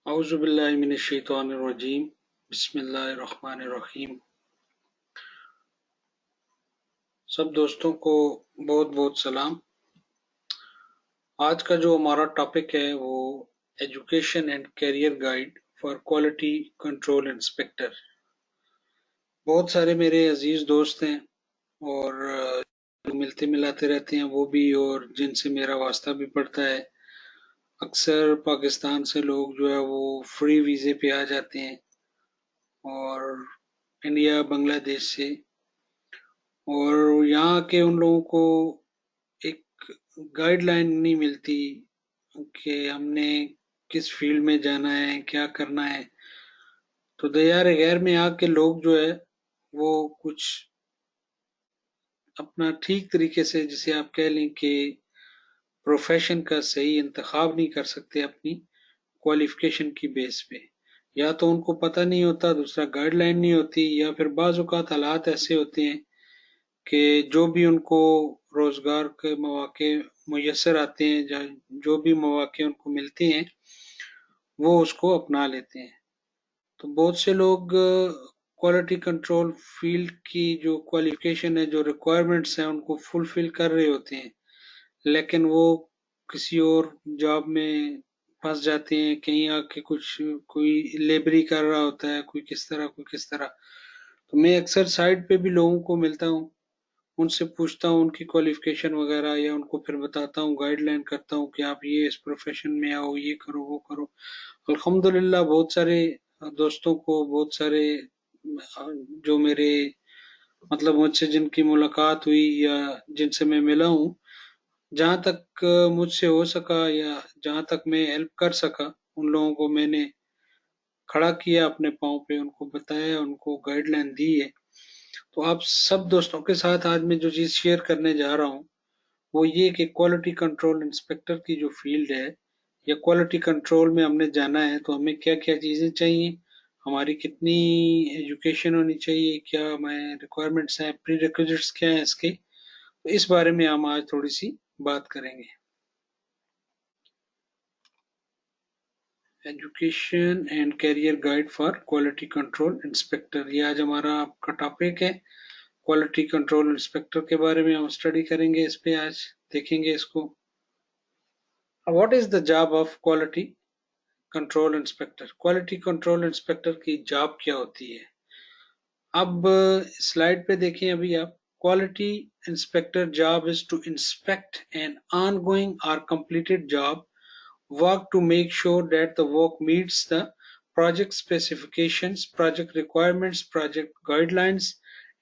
औज़ुबिल्लाहि मिनश्शैतानिर्रजीम बिस्मिल्लाहिर्रहमानिर्रहीम। सब दोस्तों को बहुत बहुत सलाम। आज का जो हमारा टॉपिक है वो education and career guide for quality control inspector. बहुत सारे मेरे अजीज दोस्त हैं और जो मिलते मिलाते रहते हैं वो भी, और जिनसे मेरा वास्ता भी पड़ता है। अक्सर पाकिस्तान से लोग जो है वो फ्री वीज़े पे आ जाते हैं, और इंडिया बांग्लादेश से, और यहाँ के उन लोगों को एक गाइडलाइन नहीं मिलती कि हमने किस फील्ड में जाना है, क्या करना है। तो दयार गैर में आके लोग जो है वो कुछ अपना ठीक तरीके से, जिसे आप कह लें कि प्रोफेशन का सही इंतखाब नहीं कर सकते अपनी क्वालिफिकेशन की बेस पे। या तो उनको पता नहीं होता, दूसरा गाइडलाइन नहीं होती, या फिर बाज़ औक़ात हालात ऐसे होते हैं कि जो भी उनको रोजगार के मौके मुयस्सर आते हैं, जो भी मौके उनको मिलते हैं वो उसको अपना लेते हैं। तो बहुत से लोग क्वालिटी कंट्रोल फील्ड की जो क्वालिफिकेशन है, जो रिक्वायरमेंट्स हैं, उनको फुलफिल कर रहे होते हैं, लेकिन वो किसी और जॉब में फंस जाते हैं। कहीं आके कुछ कोई लेबरी कर रहा होता है, कोई किस तरह कोई किस तरह। तो मैं अक्सर साइड पे भी लोगों को मिलता हूँ, उनसे पूछता हूँ उनकी क्वालिफिकेशन वगैरह, या उनको फिर बताता हूँ, गाइडलाइन करता हूँ कि आप ये इस प्रोफेशन में आओ, ये करो वो करो। अल्हम्दुलिल्लाह बहुत सारे दोस्तों को, बहुत सारे जो मेरे मतलब मुझसे जिनकी मुलाकात हुई या जिनसे मैं मिला हूँ, जहाँ तक मुझसे हो सका या जहाँ तक मैं हेल्प कर सका, उन लोगों को मैंने खड़ा किया अपने पाँव पे, उनको बताया, उनको गाइडलाइन दी है। तो आप सब दोस्तों के साथ आज मैं जो चीज़ शेयर करने जा रहा हूँ वो ये कि क्वालिटी कंट्रोल इंस्पेक्टर की जो फील्ड है, या क्वालिटी कंट्रोल में हमने जाना है तो हमें क्या क्या चीज़ें चाहिए, हमारी कितनी एजुकेशन होनी चाहिए, क्या हमें रिक्वायरमेंट्स हैं, प्री रिक्विजिट्स क्या हैं इसके। तो इस बारे में हम आज थोड़ी सी बात करेंगे। Education and career guide for quality control inspector, ये आज हमारा आपका टॉपिक है। क्वालिटी कंट्रोल इंस्पेक्टर के बारे में हम स्टडी करेंगे, इस पे आज देखेंगे इसको। What is the job of quality control inspector? Quality control inspector की जॉब क्या होती है? अब स्लाइड पे देखें अभी आप। Quality inspector job is to inspect an ongoing or completed job work to make sure that the work meets the project specifications, project requirements, project guidelines,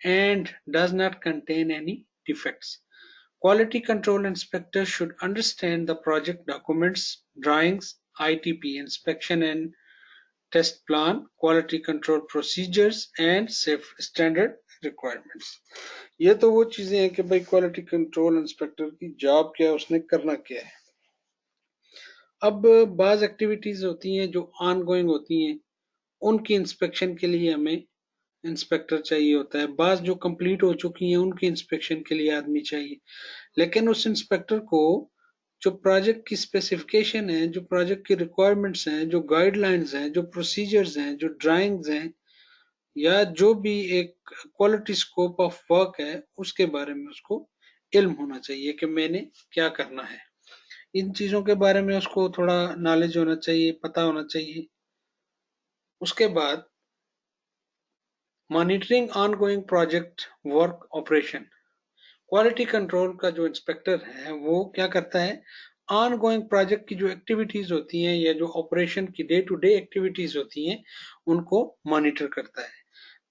and does not contain any defects. Quality control inspector should understand the project documents, drawings, ITP, inspection and test plan, quality control procedures, and safe standard requirements. ये तो वो चीजें हैं कि भाई quality control inspector की job क्या है, उसने करना क्या है। अब बाज एक्टिविटीज होती हैं जो ऑन गोइंग होती हैं, उनकी इंस्पेक्शन के लिए हमें इंस्पेक्टर चाहिए होता है। बाज जो कंप्लीट हो चुकी हैं उनकी इंस्पेक्शन के लिए आदमी चाहिए। लेकिन उस इंस्पेक्टर को जो प्रोजेक्ट की स्पेसिफिकेशन है, जो प्रोजेक्ट की रिक्वायरमेंट्स हैं, जो गाइडलाइंस हैं, जो प्रोसीजर्स हैं, जो ड्राइंग्स हैं, या जो भी एक क्वालिटी स्कोप ऑफ वर्क है, उसके बारे में उसको इल्म होना चाहिए कि मैंने क्या करना है। इन चीजों के बारे में उसको थोड़ा नॉलेज होना चाहिए, पता होना चाहिए। उसके बाद monitoring ongoing project work operation. Quality control का जो इंस्पेक्टर है वो क्या करता है, ऑन गोइंग प्रोजेक्ट की जो एक्टिविटीज होती हैं या जो ऑपरेशन की डे टू डे एक्टिविटीज होती हैं उनको मॉनिटर करता है।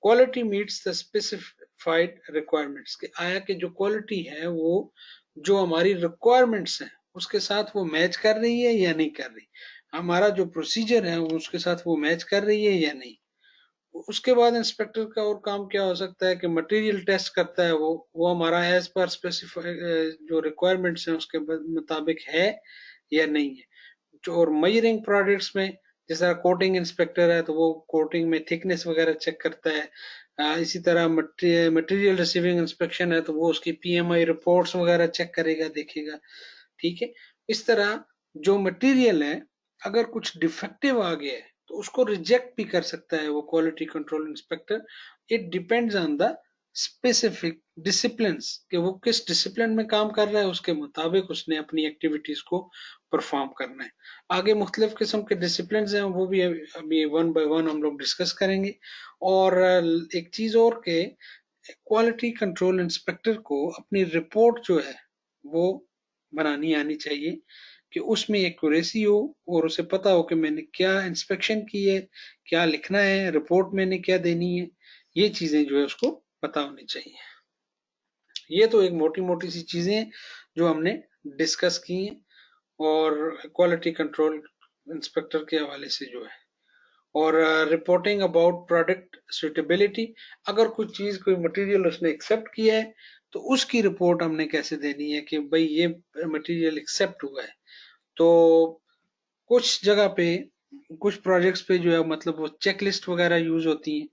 Quality meets the specified requirements, के आया कि जो क्वालिटी है वो जो हमारी रिक्वायरमेंट्स हैं उसके साथ वो मैच कर रही है या नहीं कर रही, हमारा जो प्रोसीजर है वो उसके साथ वो मैच कर रही है या नहीं। उसके बाद इंस्पेक्टर का और काम क्या हो सकता है कि मटेरियल टेस्ट करता है, वो हमारा एज पर स्पेसिफाइड जो रिक्वायरमेंट्स हैं उसके मुताबिक है या नहीं है। जो और मयरिंग प्रोडक्ट्स में, जैसा कोटिंग इंस्पेक्टर है तो वो कोटिंग में थिकनेस वगैरह चेक करता है। इसी तरह मटेरियल रिसीविंग इंस्पेक्शन है तो वो उसकी पीएमआई रिपोर्ट्स वगैरह चेक करेगा, देखेगा। ठीक है। इस तरह जो मटेरियल है अगर कुछ डिफेक्टिव आ गया है तो उसको रिजेक्ट भी कर सकता है वो quality control inspector. It depends on the specific disciplines कि वो किस डिसिप्लिन में काम कर रहा है, उसके मुताबिक उसने अपनी एक्टिविटीज को परफॉर्म करना है। आगे मुख्तलिफ किस्म के डिसिप्लिन हैं, वो भी अभी वन बाय वन हम लोग डिस्कस करेंगे। और एक चीज और के क्वालिटी कंट्रोल इंस्पेक्टर को अपनी रिपोर्ट जो है वो बनानी आनी चाहिए कि उसमें एक्यूरेसी हो और उसे पता हो कि मैंने क्या इंस्पेक्शन की है, क्या लिखना है रिपोर्ट, मैंने क्या देनी है, ये चीजें जो है उसको पता होनी चाहिए। ये तो एक मोटी मोटी सी चीजें जो हमने डिस्कस की हैं और क्वालिटी कंट्रोल इंस्पेक्टर के हवाले से जो है। और रिपोर्टिंग अबाउट प्रोडक्ट सुटेबिलिटी, अगर कुछ चीज कोई मटेरियल उसने एक्सेप्ट किया है तो उसकी रिपोर्ट हमने कैसे देनी है कि भाई ये मटेरियल एक्सेप्ट हुआ है। तो कुछ जगह पे कुछ प्रोजेक्ट्स पे जो है मतलब वो चेक लिस्ट वगैरह यूज होती हैं,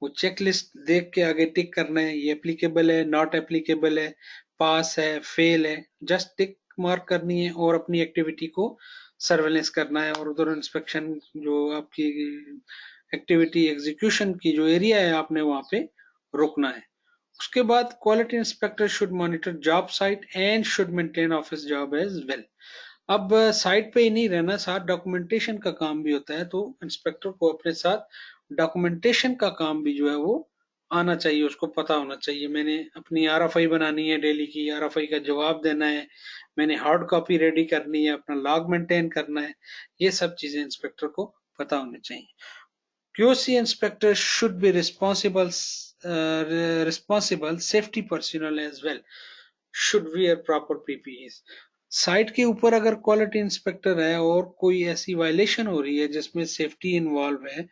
वो चेक लिस्ट देख के आगे टिक करना है, ये एप्लीकेबल है, नॉट एप्लीकेबल है, पास है, फेल है, जस्ट टिक मार्क करनी है और अपनी एक्टिविटी को सर्वेलेंस करना है। और उधर इंस्पेक्शन जो आपकी एक्टिविटी एग्जीक्यूशन की जो एरिया है आपने वहां पे रुकना है। उसके बाद quality inspector should monitor job site and should maintain office job as well. अब साइट पे ही नहीं रहना, साथ डॉक्यूमेंटेशन का काम भी होता है, तो इंस्पेक्टर को अपने साथ डॉक्यूमेंटेशन का काम भी जो है वो आना चाहिए, उसको पता होना चाहिए। मैंने अपनी आरएफआई बनानी है डेली की, आरएफआई का जवाब देना है, मैंने हार्ड कॉपी रेडी करनी है, अपना लॉग मेंटेन करना है, ये सब चीजें इंस्पेक्टर को पता होनी चाहिए। QC inspector should be responsible safety personnel as well should wear proper PPEs। Site के ऊपर अगर क्वालिटी इंस्पेक्टर है और कोई ऐसी वायलेशन हो रही है जिसमें सेफ्टी इन्वॉल्व है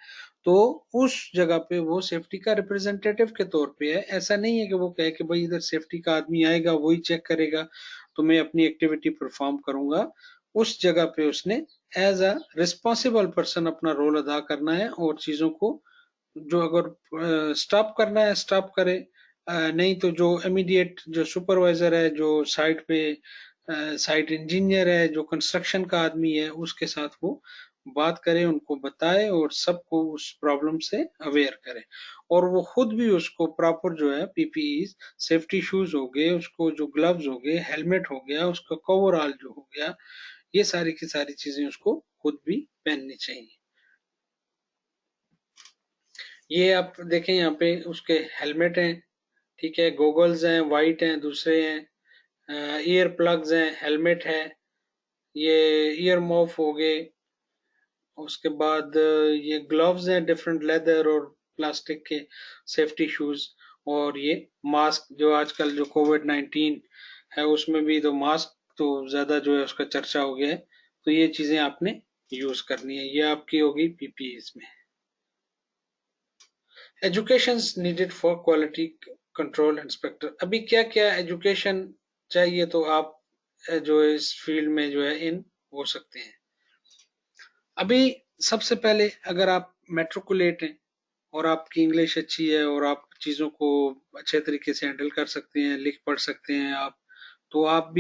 तो उस जगह पे वो सेफ्टी का रिप्रेजेंटेटिव के तौर पे है। ऐसा नहीं है कि वो कहे कि भाई इधर सेफ्टी का आदमी आएगा वही चेक करेगा तो मैं अपनी एक्टिविटी परफॉर्म करूंगा। उस जगह पे उसने एज अ रिस्पॉन्सिबल पर्सन अपना रोल अदा करना है और चीजों को जो अगर स्टॉप करना है स्टॉप करे, नहीं तो जो इमीडिएट जो सुपरवाइजर है, जो साइट पे साइट इंजीनियर है, जो कंस्ट्रक्शन का आदमी है, उसके साथ वो बात करे, उनको बताए और सबको उस प्रॉब्लम से अवेयर करे। और वो खुद भी उसको प्रॉपर जो है पीपीई सेफ्टी शूज हो गए, उसको जो ग्लव्स हो गए, हेलमेट हो गया, उसका कवरऑल जो हो गया, ये सारी की सारी चीजें उसको खुद भी पहननी चाहिए। ये आप देखें यहाँ पे उसके हेलमेट हैं, ठीक है, गोगल्स हैं वाइट हैं, दूसरे हैं ईयर प्लग्स हैं, हेलमेट है, ये ईयर मॉफ हो गए। उसके बाद ये ग्लव्स हैं डिफरेंट लेदर और प्लास्टिक के, सेफ्टी शूज, और ये मास्क जो आजकल जो कोविड-19 है उसमें भी तो मास्क तो ज्यादा जो है उसका चर्चा हो गया है, तो ये चीजें आपने यूज करनी है। ये आपकी होगी पीपीई में। Education needed for quality control inspector, अभी क्या क्या एजुकेशन चाहिए तो आप जो है इस फील्ड में जो है इन हो सकते हैं। अभी सबसे पहले अगर आप मेट्रिकुलेट हैं और आपकी इंग्लिश अच्छी है और आप चीजों को अच्छे तरीके से हैंडल कर सकते हैं, लिख पढ़ सकते हैं आप, तो आप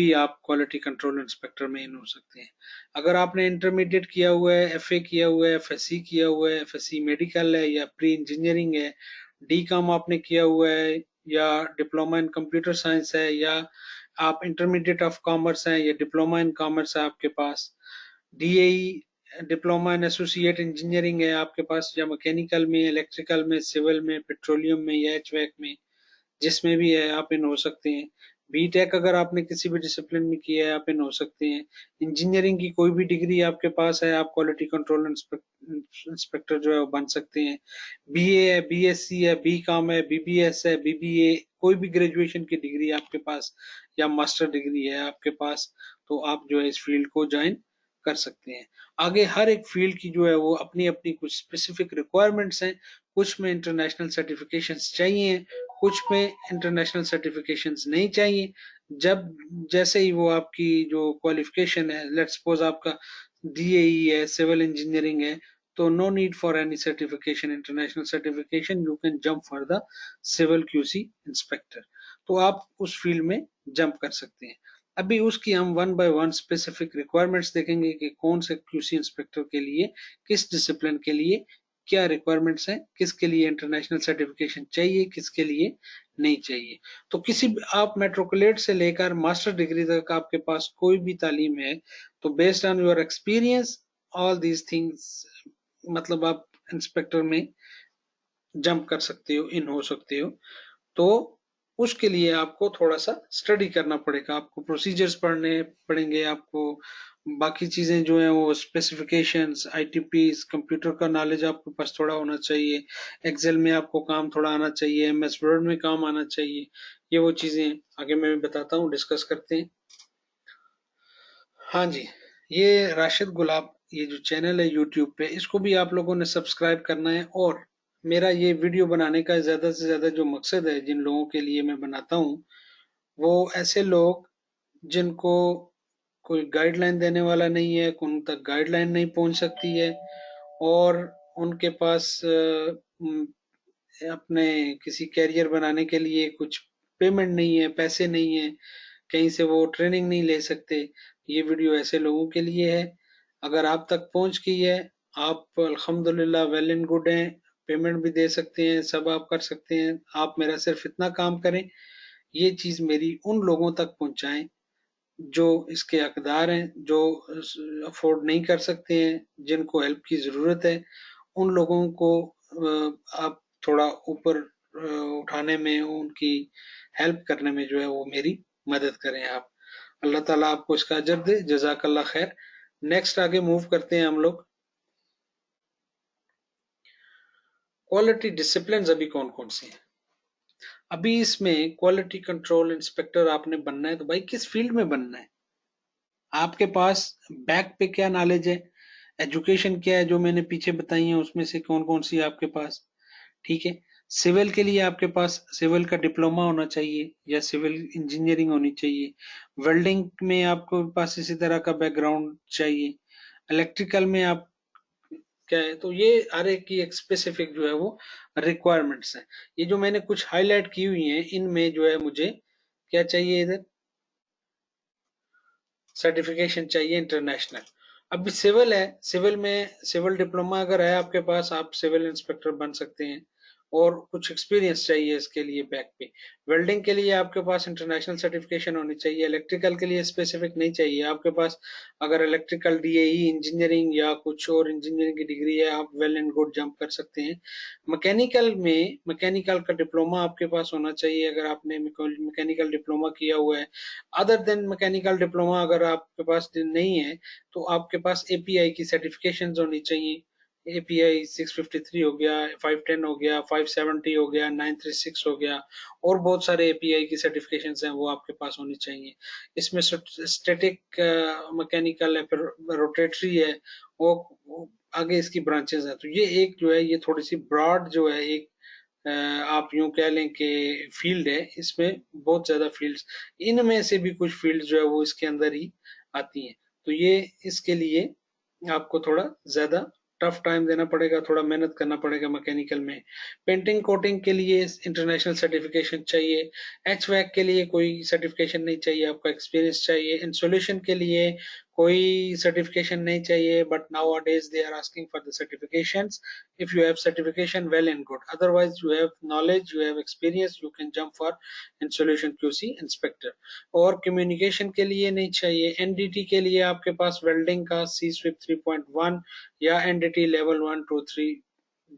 क्वालिटी कंट्रोल इंस्पेक्टर में इन हो सकते हैं। अगर आपने इंटरमीडिएट किया हुआ है, एफए किया हुआ है, एफएससी किया हुआ है, एफएससी मेडिकल है या प्री इंजीनियरिंग है, डी कॉम आपने किया हुआ है या डिप्लोमा इन कंप्यूटर साइंस है, या आप इंटरमीडिएट ऑफ कॉमर्स हैं या डिप्लोमा इन कॉमर्स है आपके पास, DAE diploma in associate engineering है आपके पास, या मैकेनिकल में, इलेक्ट्रिकल में, सिविल में, पेट्रोलियम में या एचवैक में, जिसमें भी है आप इन हो सकते हैं। बीटेक अगर आपने किसी भी डिसिप्लिन में किया है आप इन हो सकते हैं। इंजीनियरिंग की कोई भी डिग्री आपके पास है आप क्वालिटी कंट्रोल इंस्पेक्टर जो है वो बन सकते हैं। बीए है, बीएससी है, बीकॉम है, बीबीएस है, बीबीए, कोई भी ग्रेजुएशन की डिग्री आपके पास या मास्टर डिग्री है आपके पास, तो आप जो है इस फील्ड को ज्वाइन कर सकते हैं। आगे हर एक फील्ड की जो है वो अपनी अपनी कुछ स्पेसिफिक रिक्वायरमेंट्स हैं, कुछ में इंटरनेशनल सर्टिफिकेशंस चाहिए, कुछ में इंटरनेशनल सर्टिफिकेशंस नहीं चाहिए। जब जैसे ही वो आपकी जो क्वालिफिकेशन है, लेट्स सपोज आपका डीएई है, सिविल इंजीनियरिंग है, तो no need for any certification, international certification, you can jump for the civil QC inspector, तो आप उस फील्ड में जंप कर सकते हैं। अभी उसकी हम one by one specific requirements देखेंगे कि कौन से क्यूसी इंस्पेक्टर के लिए, किस डिसिप्लिन के लिए क्या रिक्वायरमेंट्स हैं, किसके लिए इंटरनेशनल सर्टिफिकेशन चाहिए, किसके लिए नहीं चाहिए। तो किसी भी आप मेट्रिकुलेट से लेकर मास्टर डिग्री तक आपके पास कोई भी तालीम है, तो based on your experience all these things, मतलब आप इंस्पेक्टर में जंप कर सकते हो, इन हो सकते हो। तो उसके लिए आपको थोड़ा सा स्टडी करना पड़ेगा, आपको प्रोसीजर्स पढ़ने पड़ेंगे, आपको बाकी चीजें जो है वो स्पेसिफिकेशंस, आईटीपीस, कंप्यूटर का नॉलेज आपके पास थोड़ा होना चाहिए, एक्सेल में आपको काम थोड़ा आना चाहिए, एमएस वर्ड में काम आना चाहिए। ये वो चीजें आगे मैं बताता हूँ, डिस्कस करते हैं। हाँ जी, ये राशिद गुलाब, ये जो चैनल है यूट्यूब पे, इसको भी आप लोगों ने सब्सक्राइब करना है। और मेरा ये वीडियो बनाने का ज्यादा से ज्यादा जो मकसद है, जिन लोगों के लिए मैं बनाता हूँ, वो ऐसे लोग जिनको कोई गाइडलाइन देने वाला नहीं है, उन तक गाइडलाइन नहीं पहुंच सकती है, और उनके पास अपने किसी कैरियर बनाने के लिए कुछ पेमेंट नहीं है, पैसे नहीं है, कहीं से वो ट्रेनिंग नहीं ले सकते। ये वीडियो ऐसे लोगों के लिए है। अगर आप तक पहुंच गई है, आप अल्हम्दुलिल्लाह वेल एंड गुड हैं, पेमेंट भी दे सकते हैं, सब आप कर सकते हैं। आप मेरा सिर्फ इतना काम करें, ये चीज मेरी उन लोगों तक पहुंचाएं जो इसके हकदार हैं, जो अफोर्ड नहीं कर सकते हैं, जिनको हेल्प की जरूरत है। उन लोगों को आप थोड़ा ऊपर उठाने में, उनकी हेल्प करने में जो है वो मेरी मदद करें आप। अल्लाह ताला आपको इसका अजर दे, जजाकल्ला खैर। नेक्स्ट आगे मूव करते हैं हम लोग। क्वालिटी डिसिप्लिन अभी कौन कौन से हैं? अभी इसमें क्वालिटी कंट्रोल इंस्पेक्टर आपने बनना है, तो भाई किस फील्ड में बनना है? आपके पास बैक पे क्या नॉलेज है, एजुकेशन क्या है, जो मैंने पीछे बताई है उसमें से कौन कौन सी है आपके पास। ठीक है। सिविल के लिए आपके पास सिविल का डिप्लोमा होना चाहिए या सिविल इंजीनियरिंग होनी चाहिए। वेल्डिंग में आपको पास इसी तरह का बैकग्राउंड चाहिए। इलेक्ट्रिकल में आप क्या है, तो ये हर एक की एक स्पेसिफिक जो है वो रिक्वायरमेंट्स है। ये जो मैंने कुछ हाईलाइट की हुई हैं, इनमें जो है मुझे क्या चाहिए, इधर सर्टिफिकेशन चाहिए इंटरनेशनल। अभी सिविल है, सिविल में सिविल डिप्लोमा अगर है आपके पास, आप सिविल इंस्पेक्टर बन सकते हैं, और कुछ एक्सपीरियंस चाहिए इसके लिए बैक पे। वेल्डिंग के लिए आपके पास इंटरनेशनल सर्टिफिकेशन होनी चाहिए। इलेक्ट्रिकल के लिए स्पेसिफिक नहीं चाहिए आपके पास। अगर इलेक्ट्रिकल डीएई इंजीनियरिंग या कुछ और इंजीनियरिंग की डिग्री है, आप वेल एंड गुड जंप कर सकते हैं। मैकेनिकल में मैकेनिकल का डिप्लोमा आपके पास होना चाहिए, अगर आपने मैकेनिकल डिप्लोमा किया हुआ है। अदर देन मैकेनिकल डिप्लोमा अगर आपके पास नहीं है, तो आपके पास एपीआई की सर्टिफिकेशंस होनी चाहिए। एपीआई 653 हो गया, 510 हो गया, 570 हो गया, 936 हो गया, और बहुत सारे एपीआई की सर्टिफिकेशंस हैं, वो आपके पास होनी चाहिए। इसमें स्टैटिक मैकेनिकल है, फिर रोटेटरी है, वो आगे इसकी ब्रांचेस हैं। तो ये एक जो है, ये थोड़ी सी ब्रॉड जो है, एक आप यूं कह लें कि फील्ड है। इसमें बहुत ज्यादा फील्ड्स, इनमें से भी कुछ फील्ड जो है वो इसके अंदर ही आती हैं। तो ये इसके लिए आपको थोड़ा ज्यादा टफ टाइम देना पड़ेगा, थोड़ा मेहनत करना पड़ेगा मैकेनिकल में। पेंटिंग कोटिंग के लिए इंटरनेशनल सर्टिफिकेशन चाहिए। एचवैक के लिए कोई सर्टिफिकेशन नहीं चाहिए, आपका एक्सपीरियंस चाहिए। इंसुलेशन के लिए कोई सर्टिफिकेशन नहीं चाहिए, but nowadays they are asking for the certifications. If you have certification, well and good. Otherwise, you have knowledge, you have experience, you can jump for installation QC inspector. और communication के लिए नहीं चाहिए। NDT के लिए आपके पास welding का C-SWIP 3.1 या NDT level 1 2 3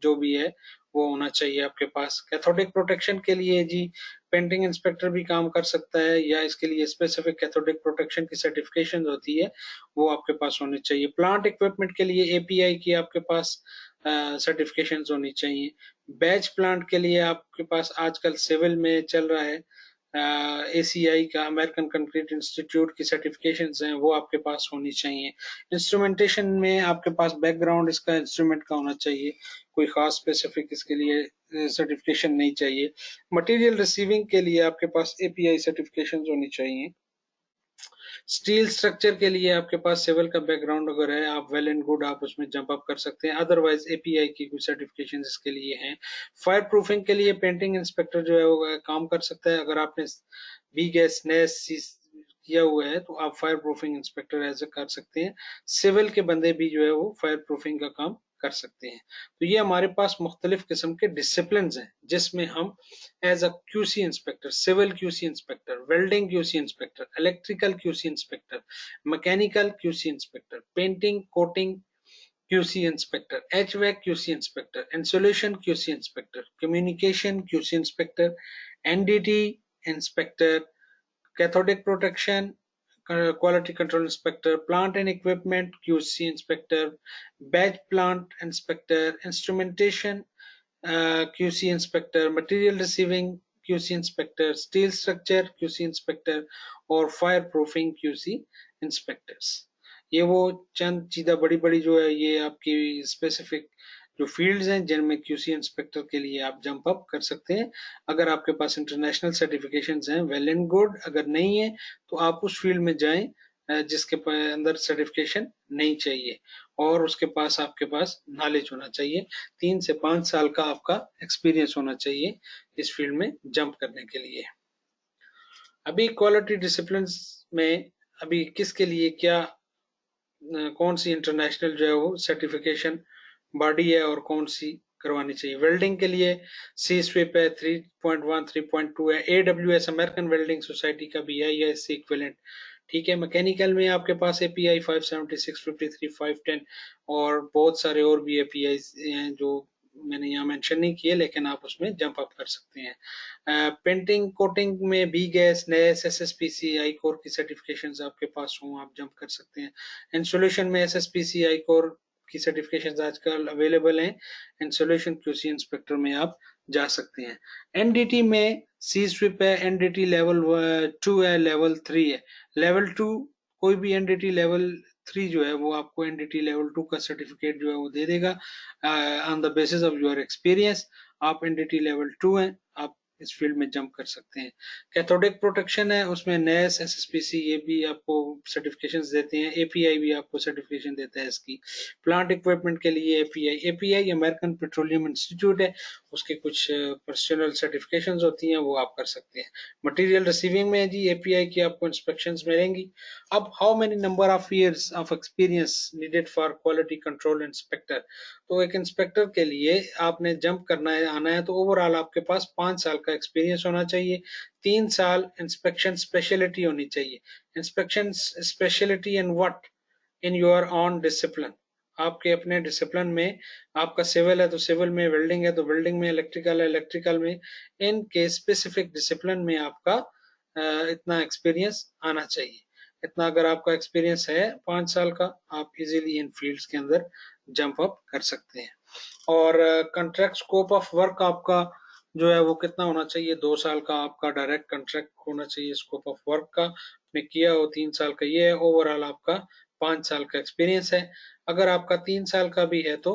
जो भी है वो होना चाहिए आपके पास। कैथोडिक प्रोटेक्शन के लिए जी पेंटिंग इंस्पेक्टर भी काम कर सकता है, या इसके लिए स्पेसिफिक कैथोडिक प्रोटेक्शन की सर्टिफिकेशन होती है, वो आपके पास होनी चाहिए। प्लांट इक्विपमेंट के लिए एपीआई की आपके पास सर्टिफिकेशंस होनी चाहिए। बैच प्लांट के लिए आपके पास आजकल सिविल में चल रहा है एसीआई का, अमेरिकन कंक्रीट इंस्टीट्यूट की सर्टिफिकेशंस हैं, वो आपके पास होनी चाहिए। इंस्ट्रूमेंटेशन में आपके पास बैकग्राउंड इसका इंस्ट्रूमेंट का होना चाहिए, कोई खास स्पेसिफिक इसके लिए सर्टिफिकेशन नहीं चाहिए। मटेरियल रिसीविंग के लिए आपके पास एपीआई सर्टिफिकेशंस होनी चाहिए। स्टील स्ट्रक्चर के लिए आपके पास सिविल का बैकग्राउंड अगर है, आप वेल एंड गुड, आप उसमें जंप अप कर सकते हैं। अदरवाइज एपीआई की कुछ सर्टिफिकेशन इसके लिए हैं। फायर प्रूफिंग के लिए पेंटिंग इंस्पेक्टर जो है वो काम कर सकता है। अगर आपने बी गैस नेस किया हुआ है तो आप फायर प्रूफिंग इंस्पेक्टर ऐसे कर सकते हैं। सिविल के बंदे भी जो है वो फायर प्रूफिंग का काम कर सकते हैं। तो ये हमारे पास मुख्तलिफ किस्म के डिसिप्लिन हैं जिसमें हम as a QC inspector, civil QC inspector, welding QC inspector, electrical QC inspector, mechanical QC inspector, painting coating QC inspector, HVAC QC inspector, insulation QC inspector, communication QC inspector, NDT inspector, cathodic protection quality control inspector, plant and equipment QC inspector, batch plant inspector, instrumentation QC inspector, material receiving QC inspector, steel structure QC inspector और fireproofing QC inspectors। ये वो चंद चीज़ें बड़ी बड़ी जो है ये आपकी स्पेसिफिक जो फील्ड्स हैं जिनमें क्यूसी इंस्पेक्टर के लिए आप जंप अप कर सकते हैं। अगर आपके पास इंटरनेशनल सर्टिफिकेशंस हैं वेल एंड गुड, अगर नहीं है तो आप उस फील्ड में जाएं जिसके अंदर सर्टिफिकेशन नहीं चाहिए और उसके पास आपके पास नॉलेज होना चाहिए। 3 से 5 साल का आपका एक्सपीरियंस होना चाहिए इस फील्ड में जंप करने के लिए। अभी क्वालिटी डिसिप्लिन में अभी किसके लिए क्या कौन सी इंटरनेशनल जो है वो सर्टिफिकेशन बॉडी है और कौन सी करवानी चाहिए। वेल्डिंग के लिए सी स्विप है 3.1 3.2 है, AWS अमेरिकन वेल्डिंग सोसाइटी का भी है या इससे इक्विवेलेंट। ठीक है, मैकेनिकल में आपके पास API 576 53 510 और बहुत सारे और भी API हैं जो मैंने यहाँ मेंशन नहीं किए लेकिन आप उसमें जंप अप कर सकते हैं। पेंटिंग कोटिंग में बी गैस नेस SSPC आई कोर की सर्टिफिकेशंस आपके पास हों आप जंप कर सकते हैं। इंसुलेशन में SSPC आई कोर की सर्टिफिकेशंस आजकल अवेलेबल हैं। इंसुलेशन QC इंस्पेक्टर में आप जा सकते हैं। NDT में सी स्विप है, NDT लेवल 2 है, लेवल 3 है। लेवल 2 कोई भी NDT लेवल 3 जो है वो आपको NDT लेवल 2 का सर्टिफिकेट जो है वो दे देगा on the basis of your experience. आप NDT लेवल 2 हैं, आप इस फील्ड में जंप कर सकते हैं। कैथोडिक प्रोटेक्शन है उसमें नेस SSPC ये भी आपको सर्टिफिकेशंस देते हैं, API भी आपको सर्टिफिकेशन देता है इसकी। प्लांट इक्विपमेंट के लिए API अमेरिकन पेट्रोलियम इंस्टीट्यूट है, उसके कुछ पर्सनल सर्टिफिकेशंस होती हैं वो आप कर सकते हैं। मटेरियल रिसीविंग में जी API की आपको इंस्पेक्शंस मिलेंगी। अब how many number of years of experience needed for quality control inspector. तो एक इंस्पेक्टर के लिए आपने जंप करना है आना है तो ओवरऑल आपके पास 5 साल का एक्सपीरियंस होना चाहिए। 3 साल इंस्पेक्शन स्पेशलिटी होनी चाहिए। Inspection speciality in what? In your on discipline. आपके अपने डिसिप्लिन में आपका सिविल है तो सिविल में, वेल्डिंग है तो वेल्डिंग में, इलेक्ट्रिकल है इलेक्ट्रिकल में, इनके स्पेसिफिक डिसिप्लिन में आपका इतना एक्सपीरियंस आना चाहिए। इतना अगर आपका एक्सपीरियंस है 5 साल का आप इजीली इन फील्ड्स के अंदर जंप अप कर सकते हैं। और कॉन्ट्रैक्ट स्कोप ऑफ वर्क आपका जो है वो कितना होना चाहिए? 2 साल का आपका डायरेक्ट कॉन्ट्रैक्ट होना चाहिए स्कोप ऑफ वर्क का, आपने किया हो 3 साल का ये है। ओवरऑल आपका 5 साल का एक्सपीरियंस है। अगर आपका 3 साल का भी है तो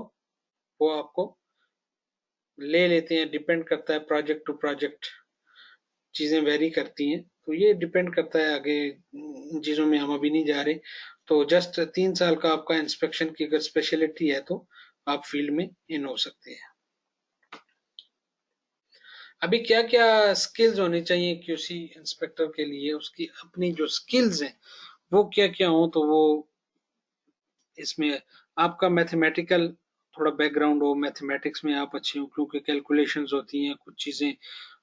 वो आपको ले लेते हैं, डिपेंड करता है प्रोजेक्ट टू प्रोजेक्ट, चीजें वेरी करती हैं तो ये डिपेंड करता है। आगे इन चीजों में हम अभी नहीं जा रहे। तो जस्ट 3 साल का आपका इंस्पेक्शन की अगर स्पेशलिटी है तो आप फील्ड में इन हो सकते हैं। अभी क्या क्या स्किल्स होनी चाहिए क्यूसी इंस्पेक्टर के लिए, उसकी अपनी जो स्किल्स हैं वो क्या क्या हो तो वो इसमें आपका मैथमेटिकल थोड़ा बैकग्राउंड हो, मैथमेटिक्स में आप अच्छे हो क्योंकि कैलकुलेशंस होती हैं, कुछ चीजें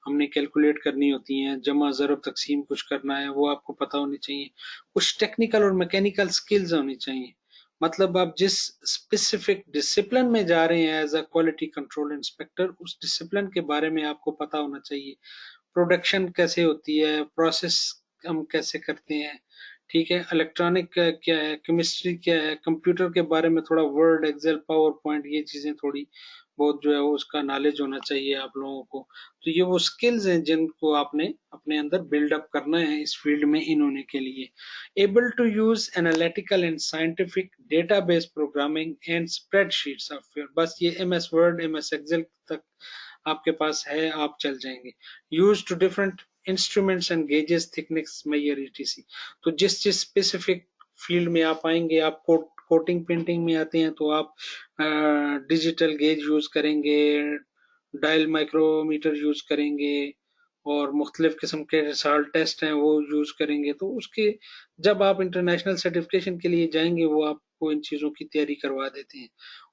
हमने कैलकुलेट करनी होती हैं, जमा ज़रब तकसीम कुछ करना है वो आपको पता होनी चाहिए। कुछ टेक्निकल और मैकेनिकल स्किल्स होनी चाहिए। मतलब आप जिस स्पेसिफिक डिसिप्लिन में जा रहे हैं as a quality control inspector उस डिसिप्लिन के बारे में आपको पता होना चाहिए। प्रोडक्शन कैसे होती है, प्रोसेस हम कैसे करते हैं, ठीक है, इलेक्ट्रॉनिक क्या है, केमिस्ट्री क्या है, कंप्यूटर के बारे में थोड़ा वर्ड एक्सेल पावर पॉइंट ये चीजें थोड़ी बहुत जो है वो उसका नॉलेज होना चाहिए आप लोगों को। तो ये वो स्किल्स हैं जिनको आपने अपने अंदर बिल्डअप करना है इस फील्ड में इन होने के लिए। Able to use analytical and scientific database programming and spreadsheet software, बस ये MS वर्ड MS एक्सेल तक आपके पास है आप चल जाएंगे। Use to different instruments and gauges thickness measure ETC। तो जिस जिस स्पेसिफिक फील्ड में आप आएंगे, आप कोटिंग पेंटिंग में आते हैं तो आप डिजिटल गेज यूज करेंगे, डायल माइक्रोमीटर यूज करेंगे और मुख्तलिफ किस्म के साल्ट टेस्ट हैं वो यूज़ करेंगे, तो उसके जब आप इंटरनेशनल सर्टिफिकेशन के लिए जाएँगे वो आपको इन चीज़ों की तैयारी करवा देते हैं।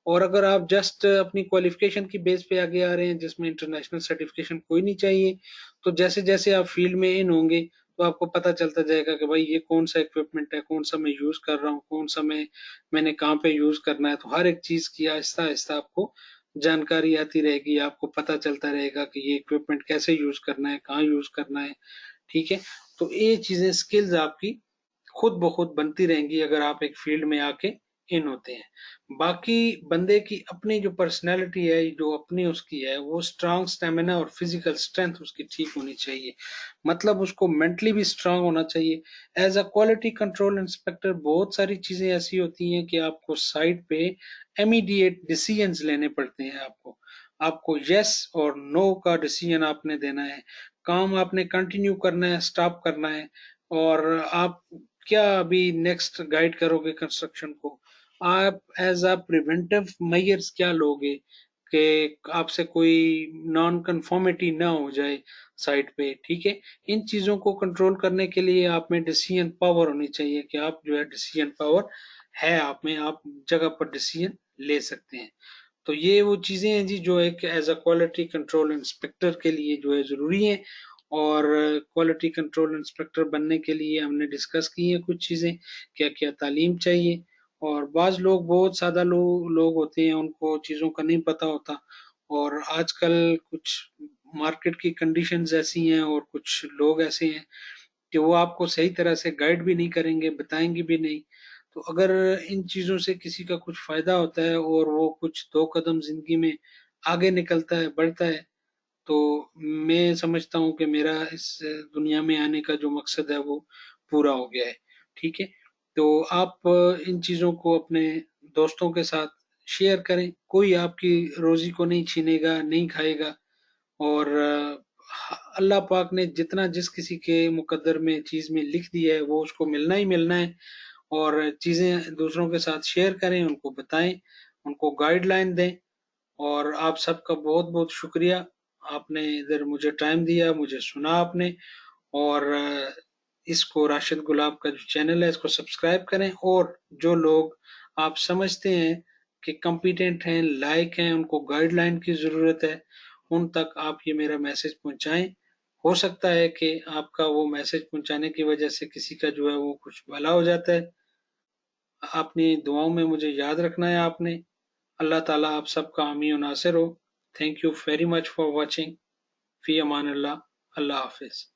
और अगर आप जस्ट अपनी क्वालिफ़िकेशन की बेस पे आगे आ रहे हैं जिसमें इंटरनेशनल सर्टिफिकेशन कोई नहीं चाहिए, तो जैसे-जैसे आप फील्ड में इन होंगे, तो आपको पता चलता जाएगा कि भाई ये कौन-सा इक्विपमेंट है, कौन-सा मैं यूज़ कर रहा हूँ, कौन-सा मैंने कहाँ पे यूज़ करना है। तो हर एक चीज़ की आहिस्ता-आहिस्ता आपको जानकारी आती रहेगी, आपको पता चलता रहेगा कि ये इक्विपमेंट कैसे यूज़ करना है, कहाँ यूज़ करना है, ठीक है? तो ये चीज़ें स्किल्स आपकी खुद ब खुद बनती रहेंगी अगर आप एक फील्ड में आके इन होते हैं। बाकी बंदे की अपनी जो पर्सनैलिटी है, जो अपनी उसकी है, वो स्ट्रॉन्ग स्टैमिना और फिज़िकल स्ट्रेंथ उसकी ठीक होनी चाहिए। मतलब उसको मेंटली भी स्ट्रॉन्ग होना चाहिए। As a quality control inspector बहुत सारी चीज़ें ऐसी होती हैं कि आपको साइट पे इमीडिएट डिसीजंस लेने पड़ते हैं आपको। आपको येस और नो का डिसीजन आपने देना है। काम आपने कंटिन्यू करना है, स्टॉप करना है और आप क्या अभी नेक्स्ट गाइड करोगे कंस्ट्रक्शन को? आप एज़ अ प्रिवेंटिव मेजर्स क्या लोगे कि आपसे कोई नॉन कन्फॉर्मिटी ना हो जाए साइट पे, ठीक है? इन चीज़ों को कंट्रोल करने के लिए आप में डिसीजन पावर होनी चाहिए कि आप जो है डिसीजन पावर है आप में, आप जगह पर डिसीजन ले सकते हैं। तो ये वो चीज़ें हैं जी जो एक as a quality control inspector के लिए जो है ज़रूरी हैं और क्वालिटी कंट्रोल इंस्पेक्टर बनने के लिए हमने डिस्कस की हैं कुछ चीज़ें, क्या-क्या तालीम चाहिए और बाज़ लोग बहुत सादा लोग होते हैं, उनको चीज़ों का नहीं पता होता और आजकल कुछ मार्केट की कंडीशंस ऐसी हैं और कुछ लोग ऐसे हैं कि वो आपको सही तरह से गाइड भी नहीं करेंगे, बताएँगे भी नहीं। तो अगर इन चीज़ों से किसी का कुछ फ़ायदा होता है और वो कुछ 2 कदम ज़िंदगी में आगे निकलता है, बढ़ता है, तो मैं समझता हूँ कि मेरा इस दुनिया में आने का जो मकसद है वो पूरा हो गया है। ठीक है? तो आप इन चीज़ों को अपने दोस्तों के साथ शेयर करें। कोई आपकी रोज़ी को नहीं छीनेगा, नहीं खाएगा और अल्लाह पाक ने जितना जिस किसी के मुकद्दर में चीज़ में लिख दिया है, वो उसको मिलना ही मिलना है और चीज़ें दूसरों के साथ शेयर करें, उनको बताएँ, उनको गाइडलाइन दें और आप सबका बहुत-बहुत शुक्रिया। आपने इधर मुझे टाइम दिया, मुझे सुना आपने और इसको राशिद गुलाब का जो चैनल है, इसको सब्सक्राइब करें और जो लोग आप समझते हैं कि कॉम्पिटेंट हैं, लायक हैं, उनको गाइडलाइन की ज़रूरत है, उन तक आप ये मेरा मैसेज पहुँचाएँ। हो सकता है कि आपका वो मैसेज पहुँचाने की वजह से किसी का जो है वो कुछ भला हो जाता है। अपनी दुआओं में मुझे याद रखना है आपने। अल्लाह ताला आप सबका हामी और नासिर हो। Thank you very much for watching. फ़ी अमान अल्लाह। अल्लाह हाफ़िज़।